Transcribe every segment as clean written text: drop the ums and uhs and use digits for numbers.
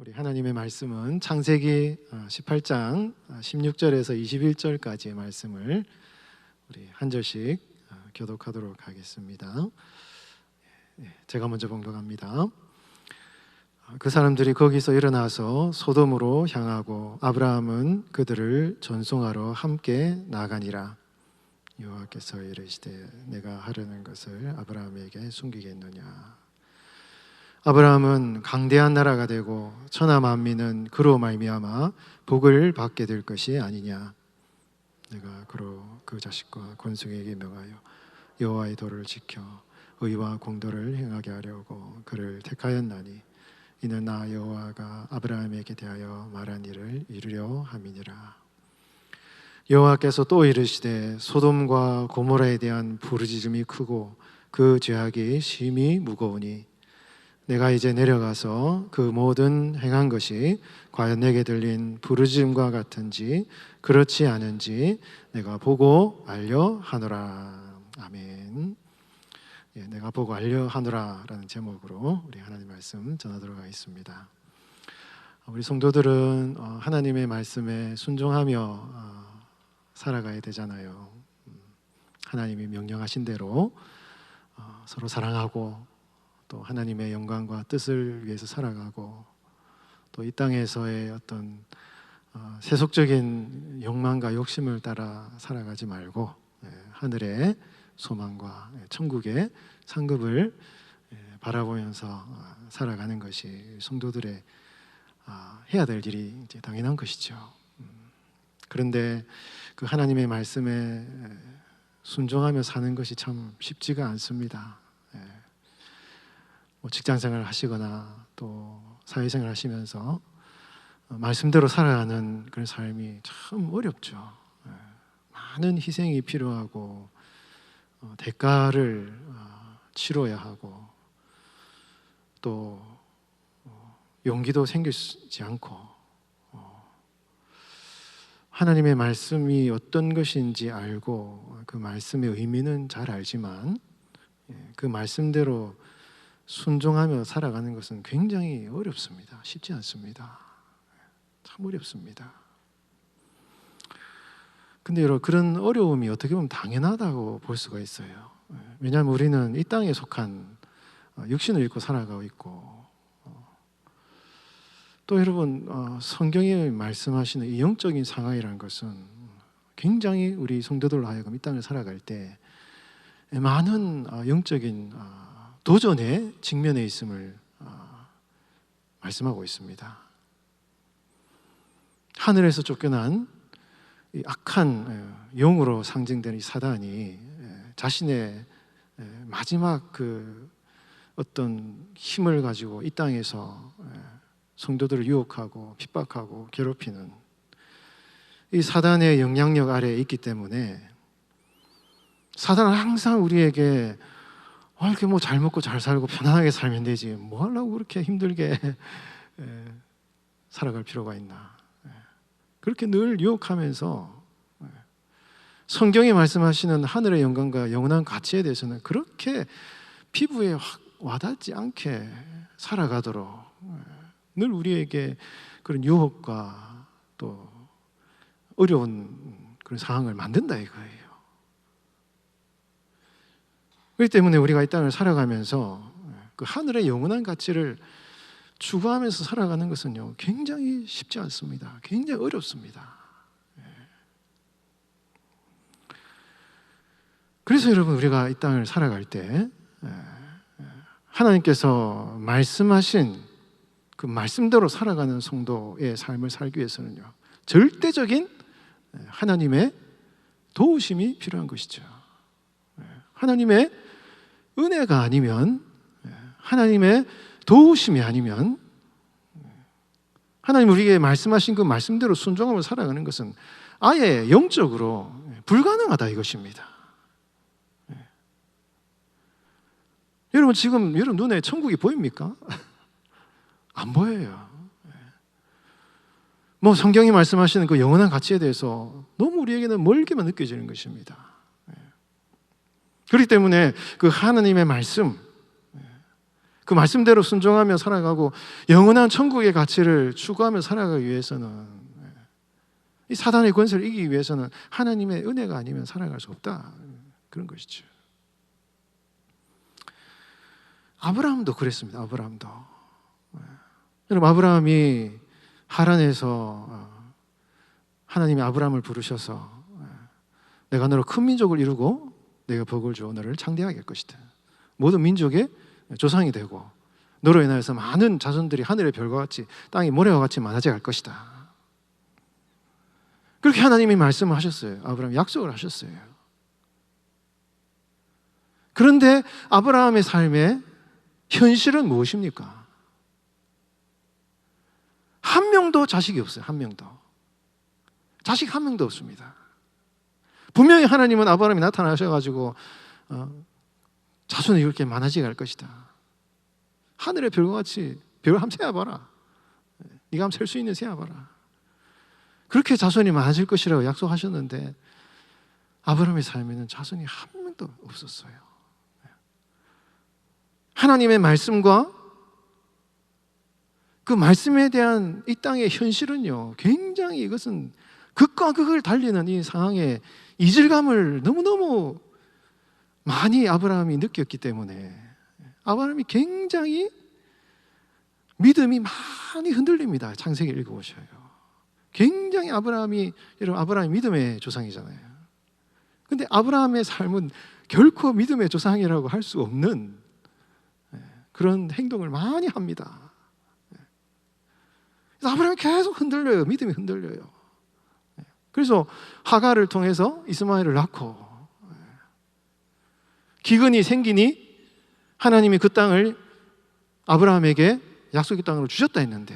우리 하나님의 말씀은 창세기 18장 16절에서 21절까지의 말씀을 우리 한 절씩 교독하도록 하겠습니다. 제가 먼저 봉독합니다. 그 사람들이 거기서 일어나서 소돔으로 향하고 아브라함은 그들을 전송하러 함께 나가니라. 여호와께서 이르시되 내가 하려는 것을 아브라함에게 숨기겠느냐. 아브라함은 강대한 나라가 되고 천하 만민은 그로 말미암아 복을 받게 될 것이 아니냐. 내가 그로 그 자식과 권속에게 명하여 여호와의 도를 지켜 의와 공도를 행하게 하려고 그를 택하였나니 이는 나 여호와가 아브라함에게 대하여 말한 일을 이루려 함이니라. 여호와께서 또 이르시되 소돔과 고모라에 대한 부르짖음이 크고 그 죄악이 심히 무거우니 내가 이제 내려가서 그 모든 행한 것이 과연 내게 들린 부르짖음과 같은지 그렇지 않은지 내가 보고 알려 하노라. 아멘. 내가 보고 알려 하노라 라는 제목으로 우리 하나님 말씀 전하도록 하겠습니다. 우리 성도들은 하나님의 말씀에 순종하며 살아가야 되잖아요. 하나님이 명령하신 대로 서로 사랑하고 또 하나님의 영광과 뜻을 위해서 살아가고 또 이 땅에서의 어떤 세속적인 욕망과 욕심을 따라 살아가지 말고 하늘의 소망과 천국의 상급을 바라보면서 살아가는 것이 성도들의 해야 될 일이 이제 당연한 것이죠. 그런데 그 하나님의 말씀에 순종하며 사는 것이 참 쉽지가 않습니다. 직장생활을 하시거나 또 사회생활을 하시면서 말씀대로 살아가는 그런 삶이 참 어렵죠. 많은 희생이 필요하고 대가를 치러야 하고 또 용기도 생기지 않고 하나님의 말씀이 어떤 것인지 알고 그 말씀의 의미는 잘 알지만 그 말씀대로 순종하며 살아가는 것은 굉장히 어렵습니다. 쉽지 않습니다. 참 어렵습니다. 근데 여러분, 그런 어려움이 어떻게 보면 당연하다고 볼 수가 있어요. 왜냐하면 우리는 이 땅에 속한 육신을 입고 살아가고 있고 또 여러분 성경에 말씀하시는 이 영적인 상황이라는 것은 굉장히 우리 성도들로 하여금 이 땅을 살아갈 때 많은 영적인 도전의 직면에 있음을 말씀하고 있습니다. 하늘에서 쫓겨난 이 악한 영으로 상징되는 이 사단이 자신의 마지막 그 어떤 힘을 가지고 이 땅에서 성도들을 유혹하고 핍박하고 괴롭히는 이 사단의 영향력 아래에 있기 때문에 사단은 항상 우리에게 이렇게 뭐 잘 먹고 잘 살고 편안하게 살면 되지 뭐 하려고 그렇게 힘들게 살아갈 필요가 있나. 그렇게 늘 유혹하면서 성경이 말씀하시는 하늘의 영광과 영원한 가치에 대해서는 그렇게 피부에 확 와닿지 않게 살아가도록 늘 우리에게 그런 유혹과 또 어려운 그런 상황을 만든다 이거예요. 그렇기 때문에 우리가 이 땅을 살아가면서 그 하늘의 영원한 가치를 추구하면서 살아가는 것은요 굉장히 쉽지 않습니다. 굉장히 어렵습니다. 그래서 여러분 우리가 이 땅을 살아갈 때 하나님께서 말씀하신 그 말씀대로 살아가는 성도의 삶을 살기 위해서는요 절대적인 하나님의 도우심이 필요한 것이죠. 하나님의 은혜가 아니면 하나님의 도우심이 아니면 하나님 우리에게 말씀하신 그 말씀대로 순종하며 살아가는 것은 아예 영적으로 불가능하다 이것입니다. 여러분 지금 여러분 눈에 천국이 보입니까? 안 보여요. 뭐 성경이 말씀하시는 그 영원한 가치에 대해서 너무 우리에게는 멀게만 느껴지는 것입니다. 그렇기 때문에 그 하나님의 말씀 그 말씀대로 순종하며 살아가고 영원한 천국의 가치를 추구하며 살아가기 위해서는, 이 사단의 권세를 이기기 위해서는 하나님의 은혜가 아니면 살아갈 수 없다, 그런 것이죠. 아브라함도 그랬습니다. 아브라함도. 여러분, 아브라함이 하란에서 하나님이 아브라함을 부르셔서 내가 너로 큰 민족을 이루고 내가 복을 주어 너를 창대하게 할 것이다. 모든 민족의 조상이 되고 너로 인하여서 많은 자손들이 하늘의 별과 같이 땅의 모래와 같이 많아져 갈 것이다. 그렇게 하나님이 말씀을 하셨어요. 아브라함 약속을 하셨어요. 그런데 아브라함의 삶의 현실은 무엇입니까? 한 명도 자식이 없어요. 한 명도. 자식 한 명도 없습니다. 분명히 하나님은 아브라함이 나타나셔가지고 자손이 이렇게 많아지게 할 것이다. 하늘의 별과 같이 별을 한번 세어봐라. 네가 한번 셀 수 있는 세어봐라. 그렇게 자손이 많아질 것이라고 약속하셨는데 아브라함의 삶에는 자손이 한 명도 없었어요. 하나님의 말씀과 그 말씀에 대한 이 땅의 현실은요, 굉장히 이것은 극과 극을 달리는 이 상황에 이질감을 너무너무 많이 아브라함이 느꼈기 때문에 아브라함이 굉장히 믿음이 많이 흔들립니다. 창세기 읽어보셔요. 굉장히 아브라함이, 여러분, 아브라함이 믿음의 조상이잖아요. 근데 아브라함의 삶은 결코 믿음의 조상이라고 할 수 없는 그런 행동을 많이 합니다. 그래서 아브라함이 계속 흔들려요. 믿음이 흔들려요. 그래서 하갈을 통해서 이스마엘을 낳고 기근이 생기니 하나님이 그 땅을 아브라함에게 약속의 땅으로 주셨다 했는데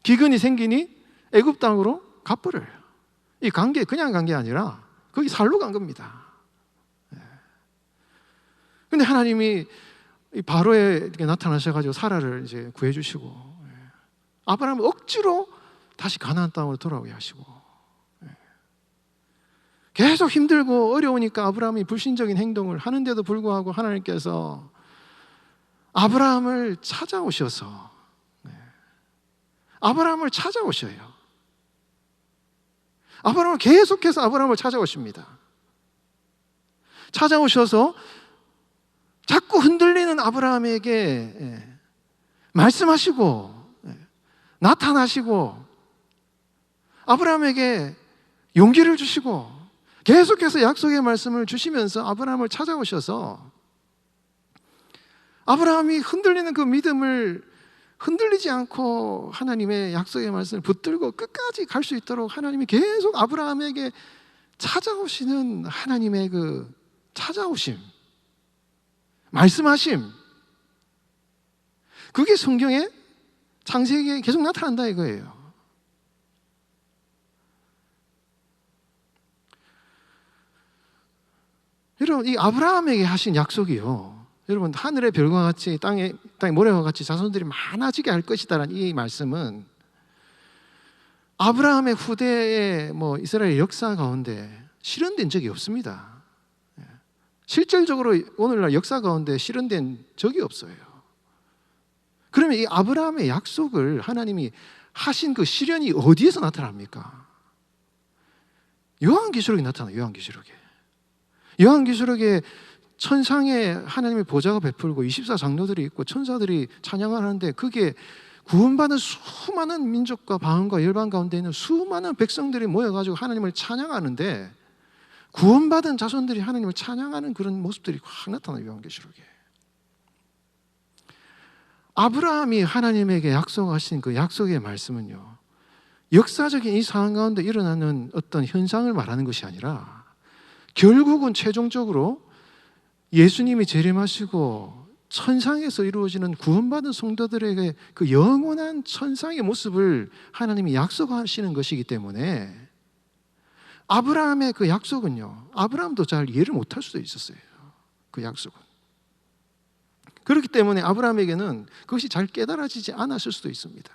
기근이 생기니 애굽 땅으로 가버려요. 이 관계 그냥 간 게 아니라 거기 살로 간 겁니다. 근데 하나님이 바로에 나타나셔가지고 사라를 이제 구해주시고 아브라함을 억지로 다시 가나안 땅으로 돌아오게 하시고 계속 힘들고 어려우니까 아브라함이 불신적인 행동을 하는데도 불구하고 하나님께서 아브라함을 찾아오셔서 아브라함을 찾아오셔요. 아브라함을 계속해서 아브라함을 찾아오십니다. 찾아오셔서 자꾸 흔들리는 아브라함에게 말씀하시고 나타나시고 아브라함에게 용기를 주시고 계속해서 약속의 말씀을 주시면서 아브라함을 찾아오셔서 아브라함이 흔들리는 그 믿음을 흔들리지 않고 하나님의 약속의 말씀을 붙들고 끝까지 갈 수 있도록 하나님이 계속 아브라함에게 찾아오시는 하나님의 그 찾아오심, 말씀하심, 그게 성경에 창세기에 계속 나타난다 이거예요. 여러분, 이 아브라함에게 하신 약속이요, 여러분, 하늘의 별과 같이 땅의 모래와 같이 자손들이 많아지게 할 것이다라는 이 말씀은 아브라함의 후대의 이스라엘 역사 가운데 실현된 적이 없습니다. 실질적으로 오늘날 역사 가운데 실현된 적이 없어요. 그러면 이 아브라함의 약속을 하나님이 하신 그 실현이 어디에서 나타납니까? 요한계시록에 나타나요. 요한계시록에 천상에 하나님의 보좌가 베풀고 24장로들이 있고 천사들이 찬양을 하는데 그게 구원받은 수많은 민족과 방언과 열방 가운데 있는 수많은 백성들이 모여가지고 하나님을 찬양하는데 구원받은 자손들이 하나님을 찬양하는 그런 모습들이 확 나타나요. 요한계시록에. 아브라함이 하나님에게 약속하신 그 약속의 말씀은요, 역사적인 이 상황 가운데 일어나는 어떤 현상을 말하는 것이 아니라 결국은 최종적으로 예수님이 재림하시고 천상에서 이루어지는 구원받은 성도들에게 그 영원한 천상의 모습을 하나님이 약속하시는 것이기 때문에 아브라함의 그 약속은요, 아브라함도 잘 이해를 못할 수도 있었어요. 그 약속은. 그렇기 때문에 아브라함에게는 그것이 잘 깨달아지지 않았을 수도 있습니다.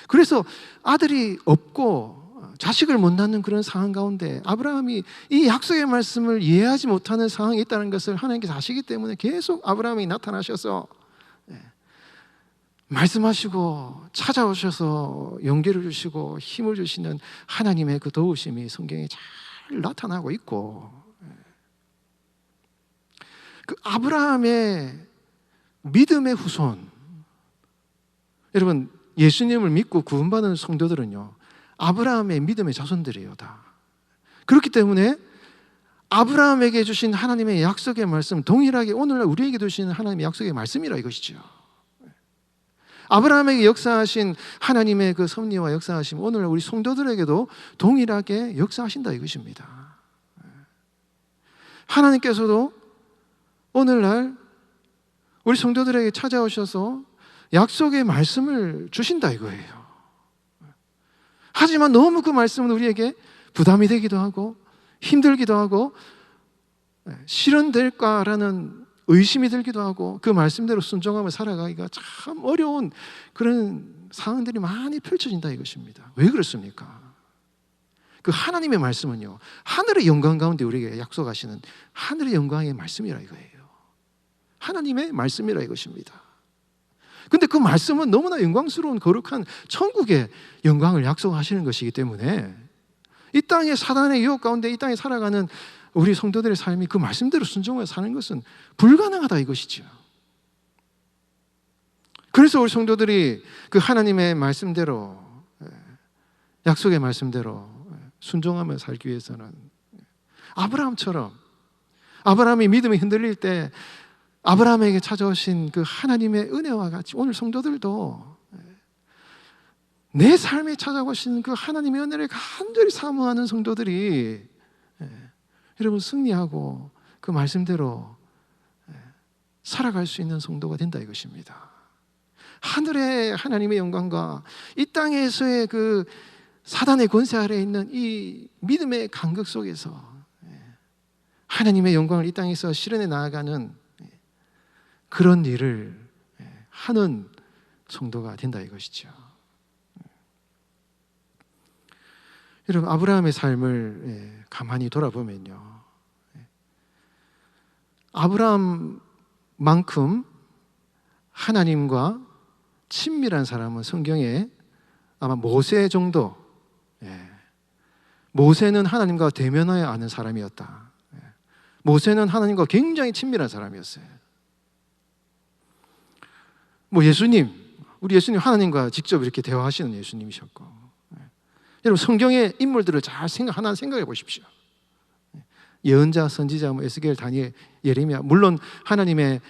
그래서 아들이 없고 자식을 못 낳는 그런 상황 가운데 아브라함이 이 약속의 말씀을 이해하지 못하는 상황이 있다는 것을 하나님께서 아시기 때문에 계속 아브라함이 나타나셔서 말씀하시고 찾아오셔서 용기를 주시고 힘을 주시는 하나님의 그 도우심이 성경에 잘 나타나고 있고, 그 아브라함의 믿음의 후손, 여러분 예수님을 믿고 구원받은 성도들은요 아브라함의 믿음의 자손들이에요 다. 그렇기 때문에 아브라함에게 주신 하나님의 약속의 말씀 동일하게 오늘날 우리에게 주시는 하나님의 약속의 말씀이라 이것이죠. 아브라함에게 역사하신 하나님의 그 섭리와 역사하심 오늘날 우리 성도들에게도 동일하게 역사하신다 이것입니다. 하나님께서도 오늘날 우리 성도들에게 찾아오셔서 약속의 말씀을 주신다 이거예요. 하지만 너무 그 말씀은 우리에게 부담이 되기도 하고 힘들기도 하고 실현될까라는 의심이 들기도 하고 그 말씀대로 순종하며 살아가기가 참 어려운 그런 상황들이 많이 펼쳐진다 이것입니다. 왜 그렇습니까? 그 하나님의 말씀은요 하늘의 영광 가운데 우리에게 약속하시는 하늘의 영광의 말씀이라 이거예요. 하나님의 말씀이라 이것입니다. 근데 그 말씀은 너무나 영광스러운 거룩한 천국의 영광을 약속하시는 것이기 때문에 이 땅의 사단의 유혹 가운데 이 땅에 살아가는 우리 성도들의 삶이 그 말씀대로 순종하여 사는 것은 불가능하다 이것이죠. 그래서 우리 성도들이 그 하나님의 말씀대로 약속의 말씀대로 순종하며 살기 위해서는 아브라함처럼 아브라함이 믿음이 흔들릴 때 아브라함에게 찾아오신 그 하나님의 은혜와 같이 오늘 성도들도 내 삶에 찾아오신 그 하나님의 은혜를 간절히 사모하는 성도들이 여러분 승리하고 그 말씀대로 살아갈 수 있는 성도가 된다 이것입니다. 하늘의 하나님의 영광과 이 땅에서의 그 사단의 권세 아래에 있는 이 믿음의 간격 속에서 하나님의 영광을 이 땅에서 실현해 나아가는 그런 일을 하는 성도가 된다 이것이죠. 여러분 아브라함의 삶을 가만히 돌아보면요 아브라함만큼 하나님과 친밀한 사람은 성경에 아마 모세 정도, 모세는 하나님과 대면하여 아는 사람이었다. 모세는 하나님과 굉장히 친밀한 사람이었어요. 뭐 예수님, 우리 예수님 하나님과 직접 이렇게 대화하시는 예수님이셨고, 여러분 성경의 인물들을 잘 하나 생각해 보십시오. 예언자, 선지자, 에스겔, 다니엘, 예레미야, 물론 하나님의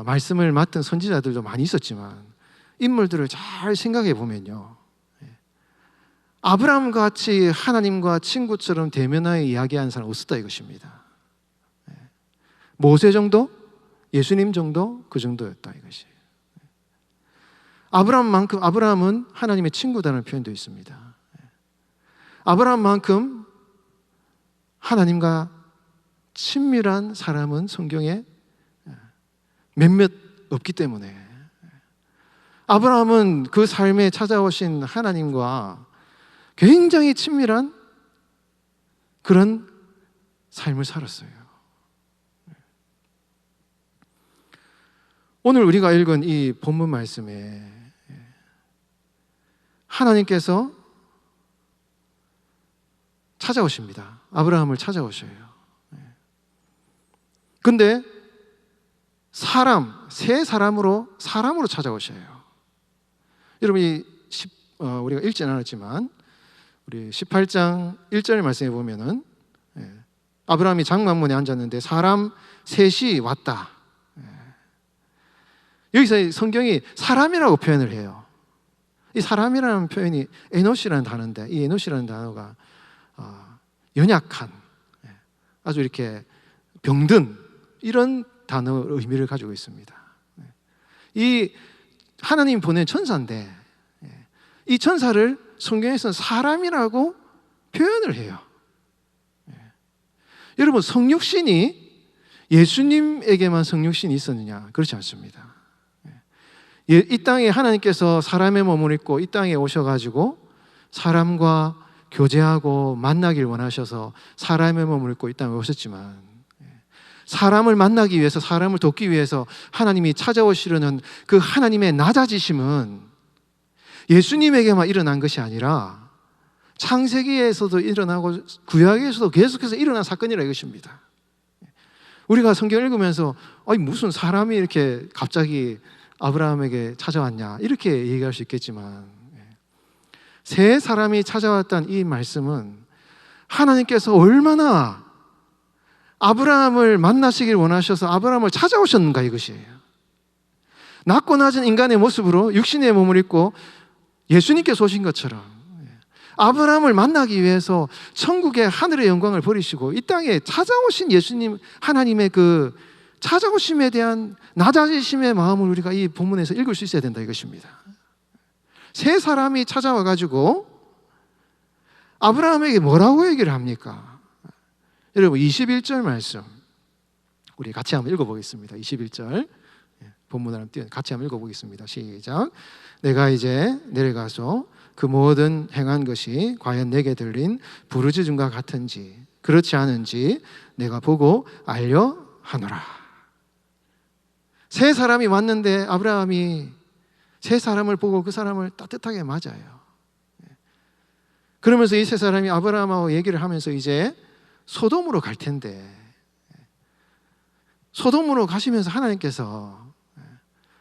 말씀을 맡은 선지자들도 많이 있었지만 인물들을 잘 생각해 보면요 아브라함 같이 하나님과 친구처럼 대면하여 이야기하는 사람 없었다 이것입니다. 모세 정도, 예수님 정도, 그 정도였다 이것이. 아브라함은 하나님의 친구다라는 표현도 있습니다. 아브라함만큼 하나님과 친밀한 사람은 성경에 몇몇 없기 때문에 아브라함은 그 삶에 찾아오신 하나님과 굉장히 친밀한 그런 삶을 살았어요. 오늘 우리가 읽은 이 본문 말씀에 하나님께서 찾아오십니다. 아브라함을 찾아오셔요. 근데 새 사람으로 찾아오셔요. 여러분 우리가 읽지 않았지만 우리 18장 1절 말씀에 보면은 아브라함이 장막문에 앉았는데 사람 셋이 왔다. 여기서 성경이 사람이라고 표현을 해요. 이 사람이라는 표현이 에노시라는 단어인데 이 에노시라는 단어가 연약한, 아주 이렇게 병든 이런 단어 의미를 가지고 있습니다. 이 하나님 보낸 천사인데 이 천사를 성경에서는 사람이라고 표현을 해요. 여러분 성육신이 예수님에게만 성육신이 있었느냐? 그렇지 않습니다. 이 땅에 하나님께서 사람의 몸을 입고 이 땅에 오셔가지고 사람과 교제하고 만나길 원하셔서 사람의 몸을 입고 이 땅에 오셨지만 사람을 만나기 위해서, 사람을 돕기 위해서 하나님이 찾아오시려는 그 하나님의 낮아지심은 예수님에게만 일어난 것이 아니라 창세기에서도 일어나고 구약에서도 계속해서 일어난 사건이라 이것입니다. 우리가 성경 읽으면서 아니 무슨 사람이 이렇게 갑자기 아브라함에게 찾아왔냐 이렇게 얘기할 수 있겠지만, 세 사람이 찾아왔다는 이 말씀은 하나님께서 얼마나 아브라함을 만나시길 원하셔서 아브라함을 찾아오셨는가 이것이에요. 낮고 낮은 인간의 모습으로 육신의 몸을 입고 예수님께서 오신 것처럼 아브라함을 만나기 위해서 천국의 하늘의 영광을 버리시고 이 땅에 찾아오신 예수님, 하나님의 그 찾아오심에 대한 낮아지심의 마음을 우리가 이 본문에서 읽을 수 있어야 된다 이것입니다. 세 사람이 찾아와 가지고 아브라함에게 뭐라고 얘기를 합니까? 여러분 21절 말씀 우리 같이 한번 읽어보겠습니다. 21절 본문을 같이 한번 읽어보겠습니다. 시작. 내가 이제 내려가서 그 모든 행한 것이 과연 내게 들린 부르짖음과 같은지 그렇지 않은지 내가 보고 알려 하노라. 세 사람이 왔는데 아브라함이 세 사람을 보고 그 사람을 따뜻하게 맞아요. 그러면서 이 세 사람이 아브라함하고 얘기를 하면서 이제 소돔으로 갈 텐데, 소돔으로 가시면서 하나님께서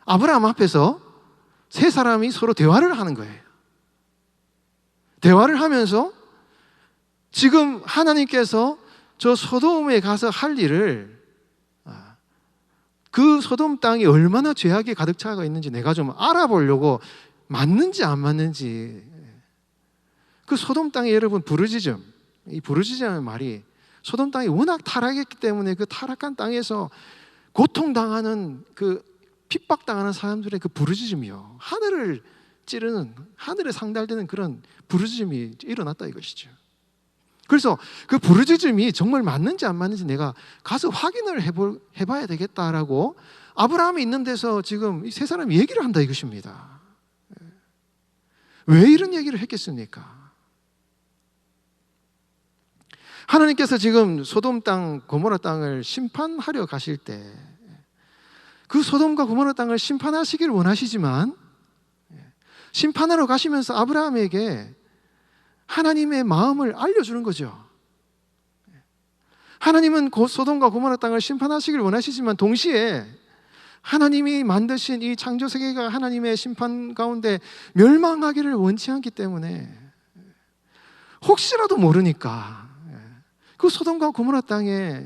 아브라함 앞에서 세 사람이 서로 대화를 하는 거예요. 대화를 하면서 지금 하나님께서 저 소돔에 가서 할 일을, 그 소돔 땅이 얼마나 죄악이 가득 차가 있는지 내가 좀 알아보려고, 맞는지 안 맞는지. 그 소돔 땅에 여러분 부르짖음, 이 부르짖음의 말이 소돔 땅이 워낙 타락했기 때문에 그 타락한 땅에서 고통당하는 그 핍박당하는 사람들의 그 부르짖음이요, 하늘을 찌르는, 하늘에 상달되는 그런 부르짖음이 일어났다 이것이죠. 그래서 그 부르짖음이 정말 맞는지 안 맞는지 내가 가서 확인을 해봐야 되겠다라고 아브라함이 있는 데서 지금 이 세 사람이 얘기를 한다 이것입니다. 왜 이런 얘기를 했겠습니까? 하나님께서 지금 소돔 땅, 고모라 땅을 심판하려 가실 때 그 소돔과 고모라 땅을 심판하시길 원하시지만 심판하러 가시면서 아브라함에게 하나님의 마음을 알려주는 거죠. 하나님은 소돔과 고모라 땅을 심판하시길 원하시지만 동시에 하나님이 만드신 이 창조 세계가 하나님의 심판 가운데 멸망하기를 원치 않기 때문에 혹시라도 모르니까 그 소돔과 고모라 땅에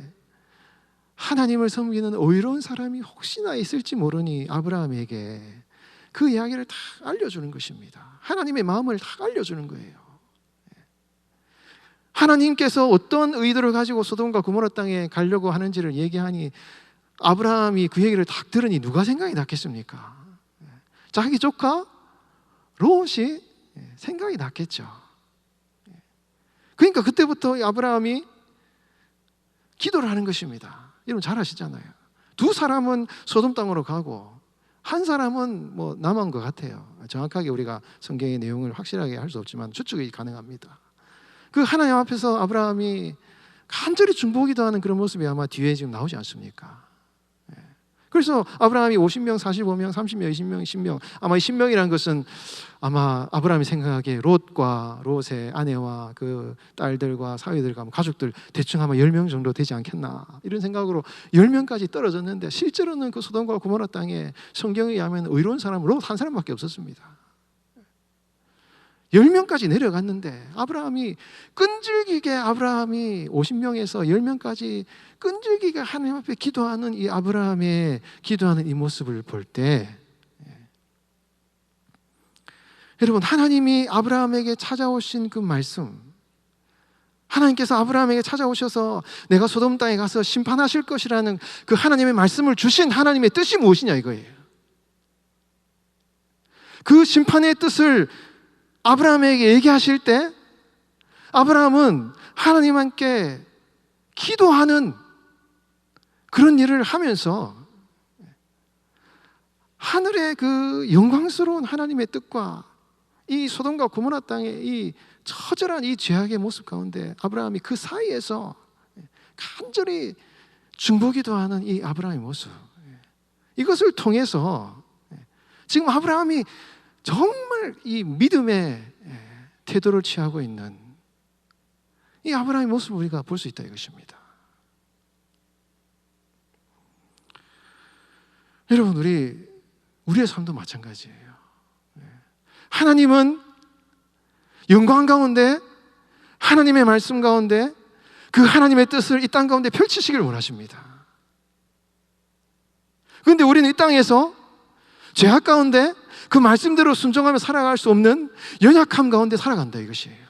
하나님을 섬기는 의로운 사람이 혹시나 있을지 모르니 아브라함에게 그 이야기를 다 알려주는 것입니다. 하나님의 마음을 다 알려주는 거예요. 하나님께서 어떤 의도를 가지고 소돔과 고모라 땅에 가려고 하는지를 얘기하니 아브라함이 그 얘기를 딱 들으니 누가 생각이 났겠습니까? 자기 조카 롯이 생각이 났겠죠. 그러니까 그때부터 아브라함이 기도를 하는 것입니다. 여러분 잘 아시잖아요. 두 사람은 소돔 땅으로 가고 한 사람은 뭐 남은 것 같아요. 정확하게 우리가 성경의 내용을 확실하게 할 수 없지만 추측이 가능합니다. 그 하나님 앞에서 아브라함이 간절히 중보기도하는 그런 모습이 아마 뒤에 지금 나오지 않습니까? 그래서 아브라함이 50명, 45명, 30명, 20명, 10명, 아마 이 10명이라는 것은 아마 아브라함이 생각하기에 롯과 롯의 아내와 그 딸들과 사위들과 가족들 대충 아마 10명 정도 되지 않겠나 이런 생각으로 10명까지 떨어졌는데 실제로는 그 소돔과 고모라 땅에 성경에 의하면 의로운 사람은 롯 한 사람밖에 없었습니다. 10명까지 내려갔는데 아브라함이 끈질기게 아브라함이 50명에서 10명까지 끈질기게 하나님 앞에 기도하는 이 아브라함의 기도하는 이 모습을 볼 때 여러분 하나님이 아브라함에게 찾아오신 그 말씀, 하나님께서 아브라함에게 찾아오셔서 내가 소돔 땅에 가서 심판하실 것이라는 그 하나님의 말씀을 주신 하나님의 뜻이 무엇이냐 이거예요. 그 심판의 뜻을 아브라함에게 얘기하실 때 아브라함은 하나님께 기도하는 그런 일을 하면서 하늘의 그 영광스러운 하나님의 뜻과 이 소돔과 고모라 땅의 이 처절한 이 죄악의 모습 가운데 아브라함이 그 사이에서 간절히 중보기도 하는 이 아브라함의 모습, 이것을 통해서 지금 아브라함이 정말 이 믿음의 태도를 취하고 있는 이 아브라함의 모습을 우리가 볼 수 있다 이것입니다. 여러분, 우리의 삶도 마찬가지예요. 하나님은 영광 가운데, 하나님의 말씀 가운데 그 하나님의 뜻을 이 땅 가운데 펼치시길 원하십니다. 그런데 우리는 이 땅에서 죄악 가운데 그 말씀대로 순종하며 살아갈 수 없는 연약함 가운데 살아간다 이것이에요.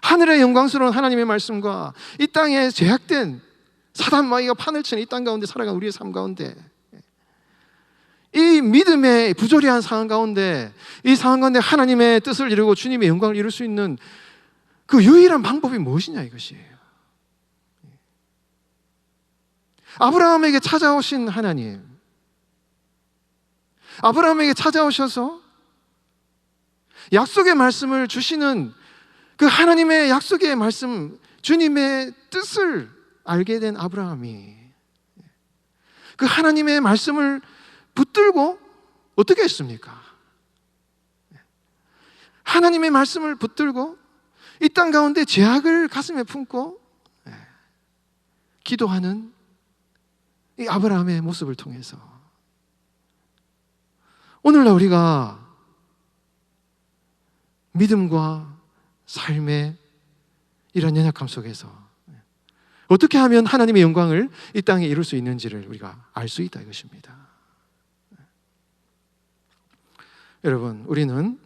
하늘의 영광스러운 하나님의 말씀과 이 땅에 죄악된 사단 마귀가 판을 치는 이 땅 가운데 살아간 우리의 삶 가운데, 이 믿음의 부조리한 상황 가운데, 이 상황 가운데 하나님의 뜻을 이루고 주님의 영광을 이룰 수 있는 그 유일한 방법이 무엇이냐 이것이에요. 아브라함에게 찾아오신 하나님, 아브라함에게 찾아오셔서 약속의 말씀을 주시는 그 하나님의 약속의 말씀, 주님의 뜻을 알게 된 아브라함이 그 하나님의 말씀을 붙들고 어떻게 했습니까? 하나님의 말씀을 붙들고 이 땅 가운데 죄악을 가슴에 품고 기도하는 이 아브라함의 모습을 통해서 오늘날 우리가 믿음과 삶의 이런 연약함 속에서 어떻게 하면 하나님의 영광을 이 땅에 이룰 수 있는지를 우리가 알 수 있다 이것입니다. 여러분, 우리는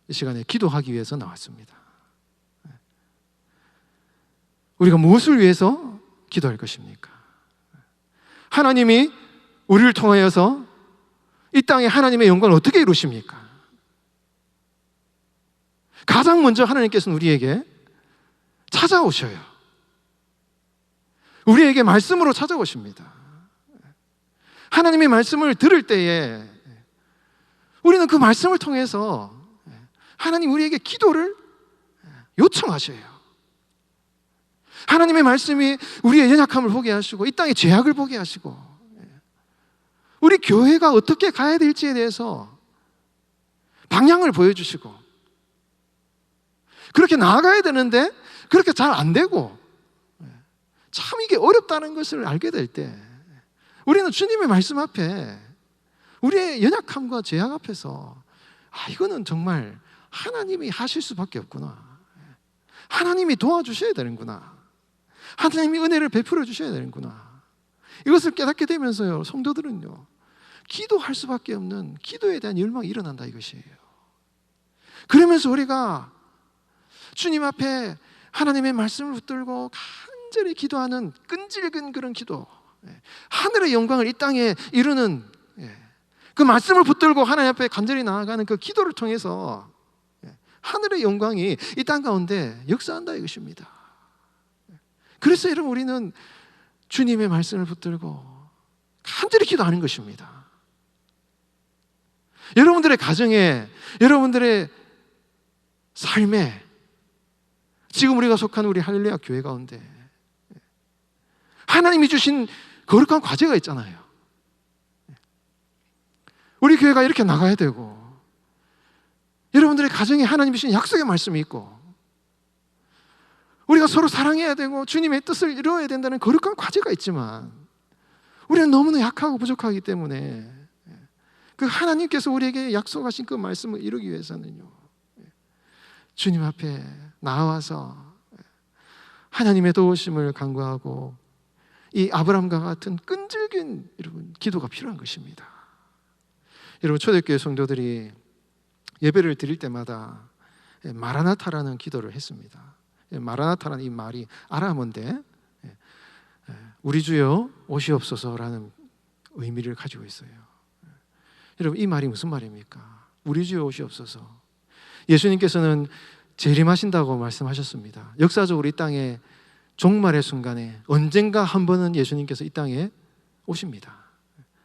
이 시간에 기도하기 위해서 나왔습니다. 우리가 무엇을 위해서 기도할 것입니까? 하나님이 우리를 통하여서 이 땅에 하나님의 영광을 어떻게 이루십니까? 가장 먼저 하나님께서는 우리에게 찾아오셔요. 우리에게 말씀으로 찾아오십니다. 하나님의 말씀을 들을 때에 우리는 그 말씀을 통해서 하나님 우리에게 기도를 요청하셔요. 하나님의 말씀이 우리의 연약함을 보게 하시고 이 땅의 죄악을 보게 하시고 우리 교회가 어떻게 가야 될지에 대해서 방향을 보여주시고 그렇게 나아가야 되는데 그렇게 잘 안 되고 참 이게 어렵다는 것을 알게 될 때 우리는 주님의 말씀 앞에 우리의 연약함과 죄악 앞에서 이거는 정말 하나님이 하실 수밖에 없구나, 하나님이 도와주셔야 되는구나, 하나님이 은혜를 베풀어 주셔야 되는구나, 이것을 깨닫게 되면서요 성도들은요 기도할 수밖에 없는 기도에 대한 열망이 일어난다 이것이에요. 그러면서 우리가 주님 앞에 하나님의 말씀을 붙들고 간절히 기도하는 끈질긴 그런 기도, 하늘의 영광을 이 땅에 이루는 그 말씀을 붙들고 하나님 앞에 간절히 나아가는 그 기도를 통해서 하늘의 영광이 이 땅 가운데 역사한다 이것입니다. 그래서 여러분 우리는 주님의 말씀을 붙들고 간절히 기도하는 것입니다. 여러분들의 가정에, 여러분들의 삶에, 지금 우리가 속한 우리 할렐루야 교회 가운데 하나님이 주신 거룩한 과제가 있잖아요. 우리 교회가 이렇게 나가야 되고 여러분들의 가정에 하나님이 주신 약속의 말씀이 있고 우리가 서로 사랑해야 되고 주님의 뜻을 이루어야 된다는 거룩한 과제가 있지만 우리는 너무나 약하고 부족하기 때문에 그 하나님께서 우리에게 약속하신 그 말씀을 이루기 위해서는요 주님 앞에 나와서 하나님의 도우심을 간구하고 이 아브라함과 같은 끈질긴 여러분 기도가 필요한 것입니다. 여러분 초대교회 성도들이 예배를 드릴 때마다 마라나타라는 기도를 했습니다. 마라나타라는 이 말이 아람어인데 우리 주여 오시옵소서라는 의미를 가지고 있어요. 여러분 이 말이 무슨 말입니까? 우리 주여 오시옵소서. 예수님께서는 재림하신다고 말씀하셨습니다. 역사적으로 이 땅에 종말의 순간에 언젠가 한 번은 예수님께서 이 땅에 오십니다.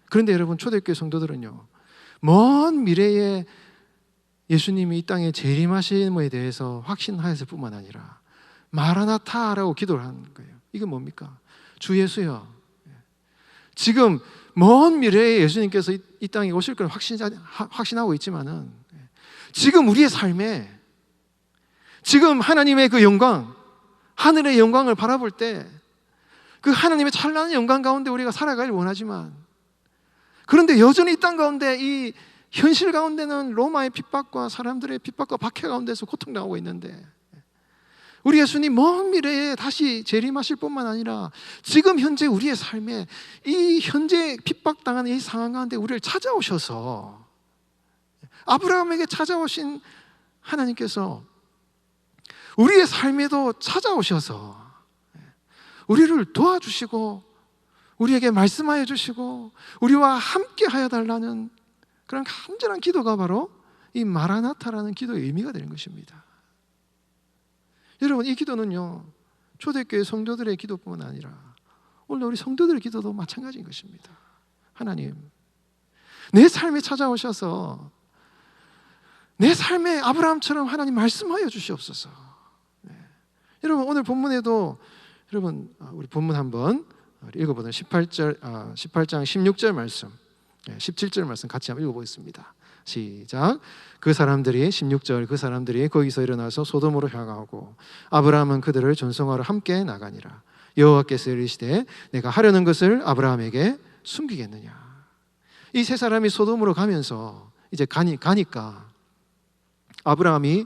그런데 여러분 초대교회 성도들은요 먼 미래에 예수님이 이 땅에 재림하심에 대해서 확신하였을 뿐만 아니라 마라나타라고 기도를 하는 거예요. 이게 뭡니까? 주 예수여, 지금 먼 미래에 예수님께서 이 땅에 오실 걸 확신하고 있지만은 지금 우리의 삶에 지금 하나님의 그 영광, 하늘의 영광을 바라볼 때 그 하나님의 찬란한 영광 가운데 우리가 살아가길 원하지만, 그런데 여전히 이 땅 가운데 이 현실 가운데는 로마의 핍박과 사람들의 핍박과 박해 가운데서 고통당하고 있는데, 우리 예수님 먼 미래에 다시 재림하실 뿐만 아니라 지금 현재 우리의 삶에 이 현재 핍박당하는 이 상황 가운데 우리를 찾아오셔서, 아브라함에게 찾아오신 하나님께서 우리의 삶에도 찾아오셔서 우리를 도와주시고 우리에게 말씀하여 주시고 우리와 함께 하여 달라는 그런 간절한 기도가 바로 이 마라나타라는 기도의 의미가 되는 것입니다. 여러분, 이 기도는요, 초대교회 성도들의 기도뿐만 아니라 오늘 우리 성도들의 기도도 마찬가지인 것입니다. 하나님, 내 삶에 찾아오셔서 내 삶에 아브라함처럼 하나님 말씀하여 주시옵소서. 여러분, 오늘 본문에도 여러분 우리 본문 한번 읽어보도록 18장 16절 말씀, 17절 말씀 같이 한번 읽어보겠습니다. 시작. 그 사람들이 16절 그 사람들이 거기서 일어나서 소돔으로 향하고 아브라함은 그들을 전송하러 함께 나가니라. 여호와께서 이르시되 내가 하려는 것을 아브라함에게 숨기겠느냐. 이 세 사람이 소돔으로 가면서 이제 가니까 아브라함이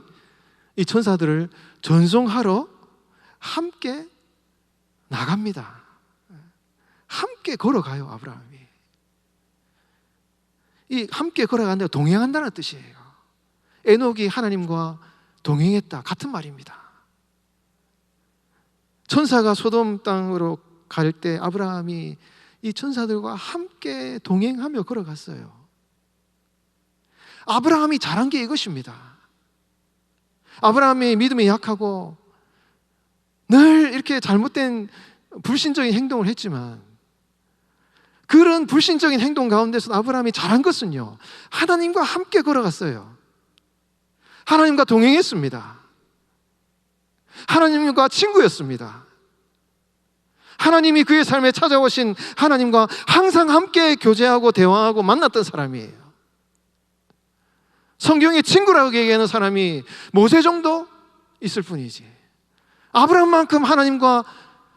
이 천사들을 전송하러 함께 나갑니다. 함께 걸어가요. 아브라함이 이 함께 걸어간다고 동행한다는 뜻이에요. 에녹이 하나님과 동행했다 같은 말입니다. 천사가 소돔 땅으로 갈 때 아브라함이 이 천사들과 함께 동행하며 걸어갔어요. 아브라함이 잘한 게 이것입니다. 아브라함이 믿음이 약하고 늘 이렇게 잘못된 불신적인 행동을 했지만, 그런 불신적인 행동 가운데서 아브라함이 잘한 것은요, 하나님과 함께 걸어갔어요. 하나님과 동행했습니다. 하나님과 친구였습니다. 하나님이 그의 삶에 찾아오신 하나님과 항상 함께 교제하고 대화하고 만났던 사람이에요. 성경의 친구라고 얘기하는 사람이 모세 정도 있을 뿐이지, 아브라함만큼 하나님과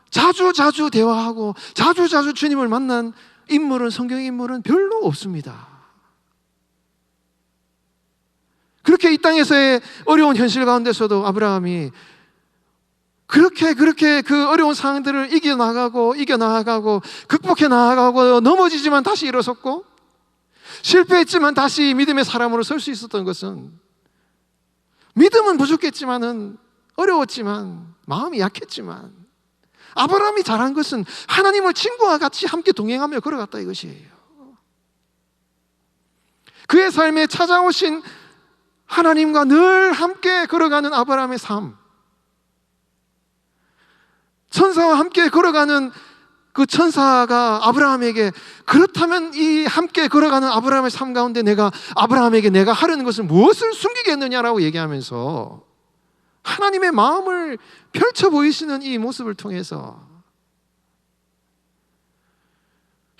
자주 대화하고 자주 주님을 만난 인물은, 성경의 인물은 별로 없습니다. 그렇게 이 땅에서의 어려운 현실 가운데서도 아브라함이 그렇게 그 어려운 상황들을 이겨나가고 극복해 나아가고 넘어지지만 다시 일어섰고 실패했지만 다시 믿음의 사람으로 설 수 있었던 것은, 믿음은 부족했지만은 어려웠지만 마음이 약했지만 아브라함이 잘한 것은 하나님을 친구와 같이 함께 동행하며 걸어갔다 이것이에요. 그의 삶에 찾아오신 하나님과 늘 함께 걸어가는 아브라함의 삶, 천사와 함께 걸어가는 그 천사가 아브라함에게, 그렇다면 이 함께 걸어가는 아브라함의 삶 가운데 내가 아브라함에게 내가 하려는 것은 무엇을 숨기겠느냐라고 얘기하면서 하나님의 마음을 펼쳐 보이시는 이 모습을 통해서,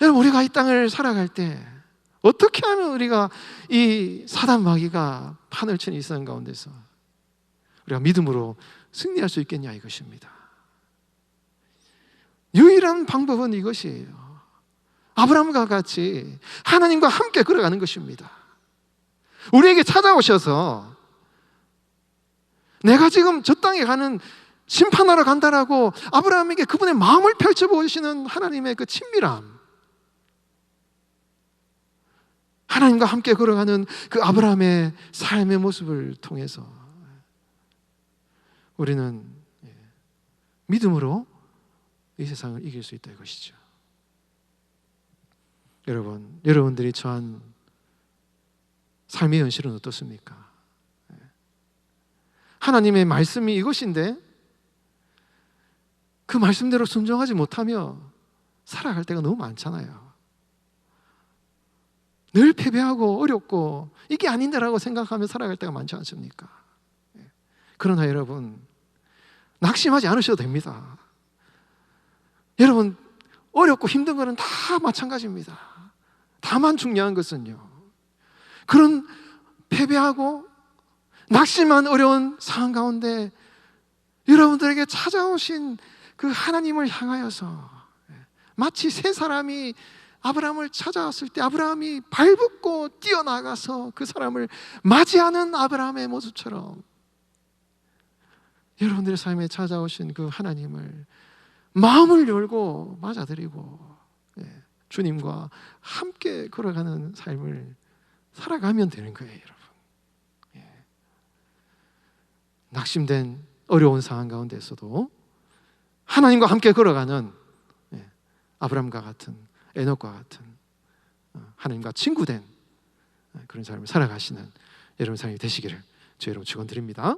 여러분, 우리가 이 땅을 살아갈 때 어떻게 하면 우리가 이 사단 마귀가 판을 치는 이 세상 가운데서 우리가 믿음으로 승리할 수 있겠냐 이것입니다. 유일한 방법은 이것이에요. 아브라함과 같이 하나님과 함께 걸어가는 것입니다. 우리에게 찾아오셔서 내가 지금 저 땅에 가는 심판하러 간다라고 아브라함에게 그분의 마음을 펼쳐보시는 하나님의 그 친밀함, 하나님과 함께 걸어가는 그 아브라함의 삶의 모습을 통해서 우리는 믿음으로 이 세상을 이길 수 있다 이것이죠. 여러분들이 처한 삶의 현실은 어떻습니까? 하나님의 말씀이 이것인데 그 말씀대로 순종하지 못하며 살아갈 때가 너무 많잖아요. 늘 패배하고 어렵고 이게 아닌데라고 생각하며 살아갈 때가 많지 않습니까? 그러나 여러분, 낙심하지 않으셔도 됩니다. 여러분, 어렵고 힘든 거는 다 마찬가지입니다. 다만 중요한 것은요, 그런 패배하고 낙심한 어려운 상황 가운데 여러분들에게 찾아오신 그 하나님을 향하여서 마치 세 사람이 아브라함을 찾아왔을 때 아브라함이 발벗고 뛰어나가서 그 사람을 맞이하는 아브라함의 모습처럼 여러분들의 삶에 찾아오신 그 하나님을 마음을 열고 맞아들이고 주님과 함께 걸어가는 삶을 살아가면 되는 거예요, 여러분. 낙심된 어려운 상황 가운데서도 하나님과 함께 걸어가는 아브라함과 같은, 에녹과 같은 하나님과 친구된 그런 삶을 살아가시는 여러분 삶이 되시기를 주 여러분 축원드립니다.